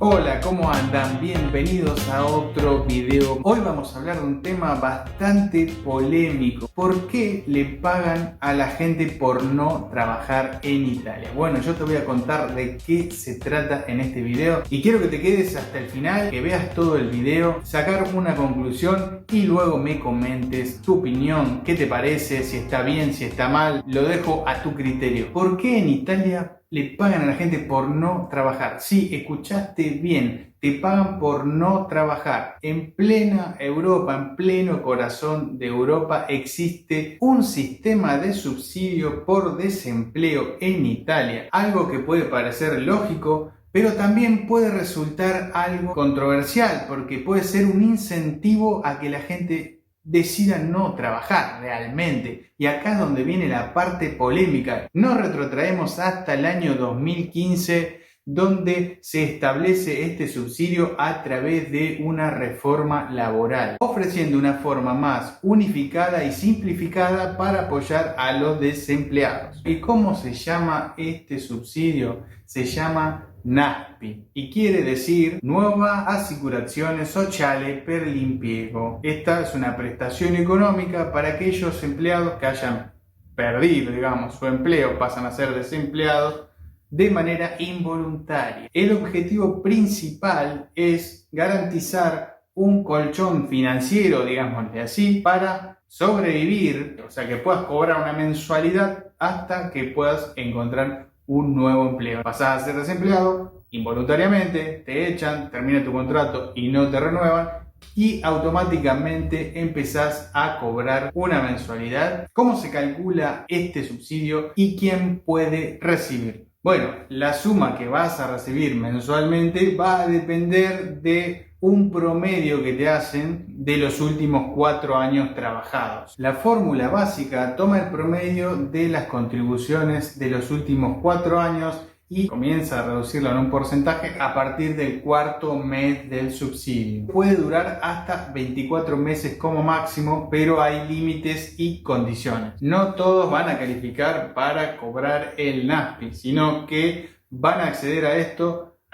Hola, ¿cómo andan? Bienvenidos a otro video. Hoy vamos a hablar de un tema bastante polémico. ¿Por qué le pagan a la gente por no trabajar en Italia? Bueno, yo te voy a contar de qué se trata en este video y quiero que te quedes hasta el final, que veas todo el video, sacar una conclusión y luego me comentes tu opinión, qué te parece, si está bien, si está mal. Lo dejo a tu criterio. ¿Por qué en Italia le pagan a la gente por no trabajar? Sí, escuchaste bien, te pagan por no trabajar. En plena Europa, en pleno corazón de Europa, existe un sistema de subsidio por desempleo en Italia. Algo que puede parecer lógico, pero también puede resultar algo controversial, porque puede ser un incentivo a que la gente decida no trabajar realmente. Y acá es donde viene la parte polémica. Nos retrotraemos hasta el año 2015, donde se establece este subsidio a través de una reforma laboral, ofreciendo una forma más unificada y simplificada para apoyar a los desempleados. ¿Y cómo se llama este subsidio? Se llama NASPI y quiere decir Nuova Assicurazione Sociale per l'Impiego. Esta es una prestación económica para aquellos empleados que hayan perdido, digamos, su empleo, pasan a ser desempleados de manera involuntaria. El objetivo principal es garantizar un colchón financiero, digámosle así, para sobrevivir, o sea, que puedas cobrar una mensualidad hasta que puedas encontrar un nuevo empleo. Pasás a ser desempleado involuntariamente, te echan, termina tu contrato y no te renuevan y automáticamente empezás a cobrar una mensualidad. ¿Cómo se calcula este subsidio y quién puede recibir? Bueno, la suma que vas a recibir mensualmente va a depender de un promedio que te hacen de los últimos 4 años trabajados. La fórmula básica toma el promedio de las contribuciones de los últimos 4 años y comienza a reducirlo en un porcentaje a partir del cuarto mes del subsidio. Puede durar hasta 24 meses como máximo, pero hay límites y condiciones. No todos van a calificar para cobrar el NASPI, sino que van a acceder a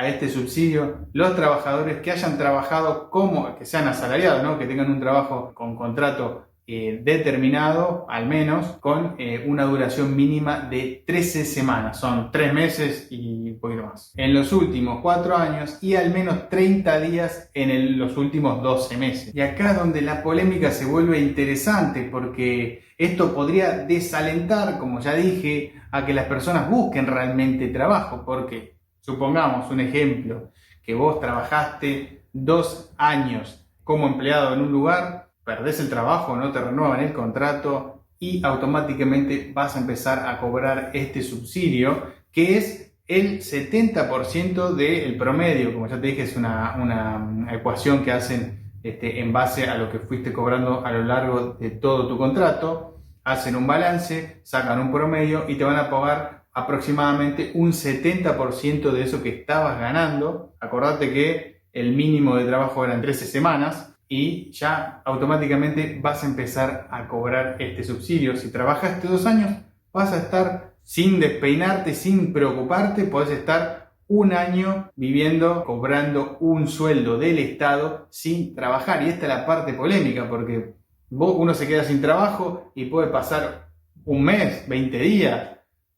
este subsidio los trabajadores que hayan trabajado que sean asalariados, ¿no? Que tengan un trabajo con contrato determinado, al menos, con una duración mínima de 13 semanas. Son 3 meses y un poquito más. En los últimos 4 años y al menos 30 días en los últimos 12 meses. Y acá es donde la polémica se vuelve interesante, porque esto podría desalentar, como ya dije, a que las personas busquen realmente trabajo, porque supongamos un ejemplo, que vos trabajaste 2 años como empleado en un lugar, perdés el trabajo, no te renuevan el contrato y automáticamente vas a empezar a cobrar este subsidio, que es el 70% del promedio. Como ya te dije, es una ecuación que hacen en base a lo que fuiste cobrando a lo largo de todo tu contrato. Hacen un balance, sacan un promedio y te van a pagar aproximadamente un 70% de eso que estabas ganando. Acordate que el mínimo de trabajo eran 13 semanas y ya automáticamente vas a empezar a cobrar este subsidio. Si trabajaste 2 años, vas a estar sin despeinarte, sin preocuparte, podés estar 1 año viviendo, cobrando un sueldo del Estado sin trabajar. Y esta es la parte polémica, porque uno se queda sin trabajo y puede pasar 1 mes, 20 días,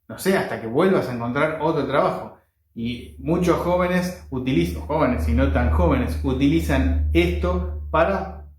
no sé, hasta que vuelvas a encontrar otro trabajo. Y muchos jóvenes jóvenes y no tan jóvenes, utilizan esto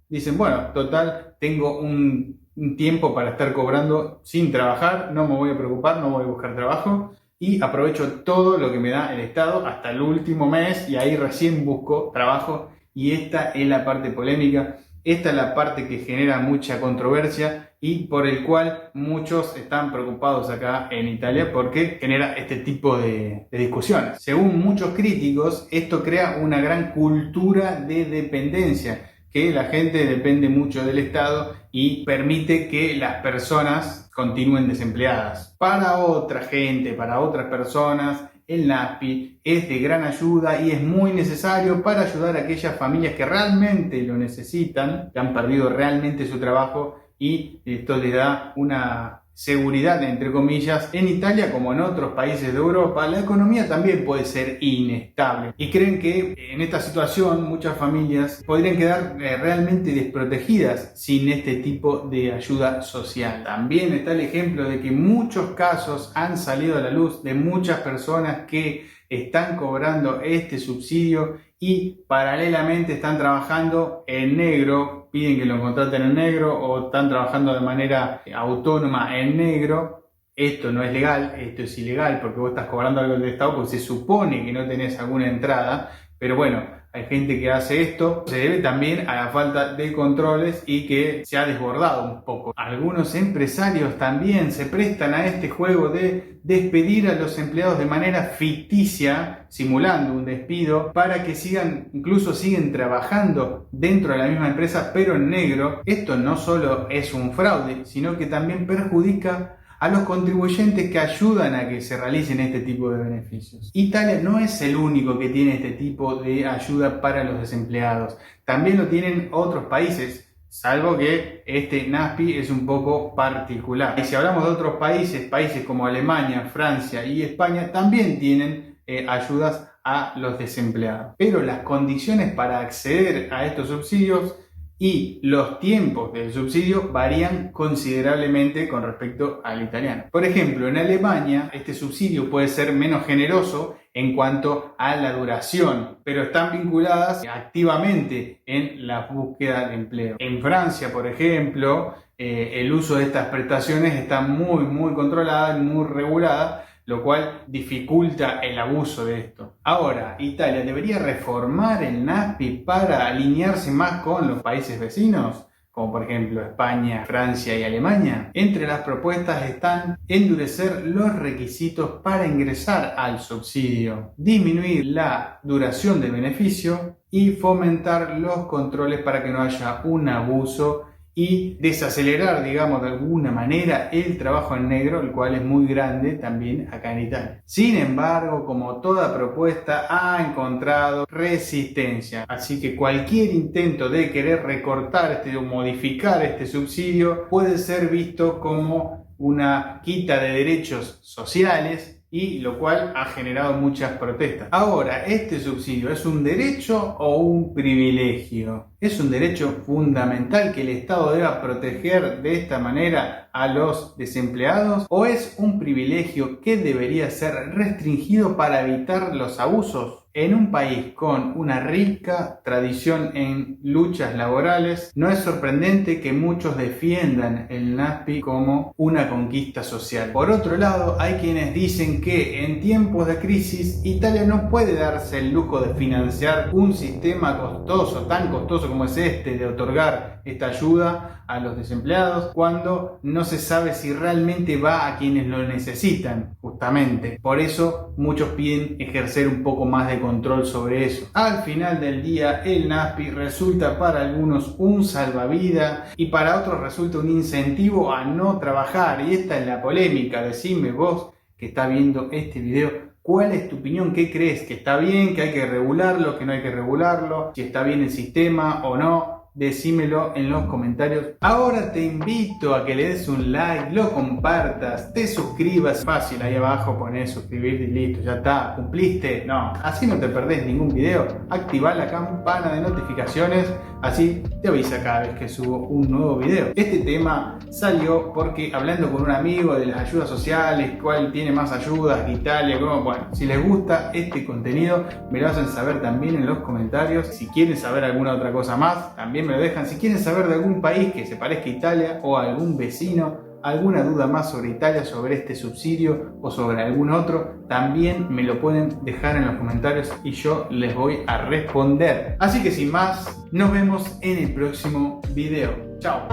dicen, bueno, total, tengo un tiempo para estar cobrando sin trabajar, no me voy a preocupar, no voy a buscar trabajo y aprovecho todo lo que me da el Estado hasta el último mes y ahí recién busco trabajo. Y esta es la parte polémica, esta es la parte que genera mucha controversia y por el cual muchos están preocupados acá en Italia, porque genera este tipo de discusiones. Según muchos críticos, esto crea una gran cultura de dependencia, que la gente depende mucho del Estado y permite que las personas continúen desempleadas. Para otra gente, para otras personas, el NASPI es de gran ayuda y es muy necesario para ayudar a aquellas familias que realmente lo necesitan, que han perdido realmente su trabajo, y esto les da una seguridad, entre comillas. En Italia, como en otros países de Europa, la economía también puede ser inestable y creen que en esta situación muchas familias podrían quedar realmente desprotegidas sin este tipo de ayuda social. También está el ejemplo de que muchos casos han salido a la luz de muchas personas que están cobrando este subsidio y paralelamente están trabajando en negro, piden que lo contraten en negro o están trabajando de manera autónoma en negro. Esto no es legal, esto es ilegal porque vos estás cobrando algo del Estado porque se supone que no tenés alguna entrada, pero bueno, hay gente que hace esto, se debe también a la falta de controles y que se ha desbordado un poco. Algunos empresarios también se prestan a este juego de despedir a los empleados de manera ficticia, simulando un despido, para que incluso siguen trabajando dentro de la misma empresa, pero en negro. Esto no solo es un fraude, sino que también perjudica a los contribuyentes que ayudan a que se realicen este tipo de beneficios. Italia no es el único que tiene este tipo de ayuda para los desempleados. También lo tienen otros países, salvo que este NASPI es un poco particular. Y si hablamos de otros países como Alemania, Francia y España, también tienen ayudas a los desempleados. Pero las condiciones para acceder a estos subsidios y los tiempos del subsidio varían considerablemente con respecto al italiano. Por ejemplo, en Alemania este subsidio puede ser menos generoso en cuanto a la duración, pero están vinculadas activamente en la búsqueda de empleo. En Francia, por ejemplo, el uso de estas prestaciones está muy controlada y muy regulada, lo cual dificulta el abuso de esto. Ahora, Italia debería reformar el NASPI para alinearse más con los países vecinos, como por ejemplo España, Francia y Alemania. Entre las propuestas están endurecer los requisitos para ingresar al subsidio, disminuir la duración del beneficio y fomentar los controles para que no haya un abuso y desacelerar, digamos, de alguna manera el trabajo en negro, el cual es muy grande también acá en Italia. Sin embargo, como toda propuesta, ha encontrado resistencia. Así que cualquier intento de querer recortar o modificar este subsidio puede ser visto como una quita de derechos sociales, y lo cual ha generado muchas protestas. Ahora, ¿este subsidio es un derecho o un privilegio? ¿Es un derecho fundamental que el Estado deba proteger de esta manera a los desempleados? ¿O es un privilegio que debería ser restringido para evitar los abusos? En un país con una rica tradición en luchas laborales, no es sorprendente que muchos defiendan el NASPI como una conquista social. Por otro lado, hay quienes dicen que en tiempos de crisis, Italia no puede darse el lujo de financiar un sistema costoso, tan costoso como es este, de otorgar esta ayuda a los desempleados, cuando no se sabe si realmente va a quienes lo necesitan, justamente. Por eso muchos piden ejercer un poco más de control sobre eso. Al final del día, el NASPI resulta para algunos un salvavidas y para otros resulta un incentivo a no trabajar. Y esta es la polémica. Decime vos que estás viendo este video, ¿cuál es tu opinión? ¿Qué crees? ¿Que está bien? ¿Que hay que regularlo? ¿Que no hay que regularlo? ¿Si está bien el sistema o no? Decímelo en los comentarios. Ahora te invito a que le des un like, lo compartas, te suscribas. Fácil, ahí abajo ponés suscribirte y listo, ya está. ¿Cumpliste? No, así no te perdés ningún video. Activá la campana de notificaciones, así te avisa cada vez que subo un nuevo video. Este tema salió porque hablando con un amigo de las ayudas sociales, cuál tiene más ayudas, Italia, como, bueno, si les gusta este contenido, me lo hacen saber también en los comentarios. Si quieren saber alguna otra cosa más, también me lo dejan. Si quieren saber de algún país que se parezca a Italia o a algún vecino, alguna duda más sobre Italia, sobre este subsidio o sobre algún otro, también me lo pueden dejar en los comentarios y yo les voy a responder. Así que sin más, nos vemos en el próximo video. Chao.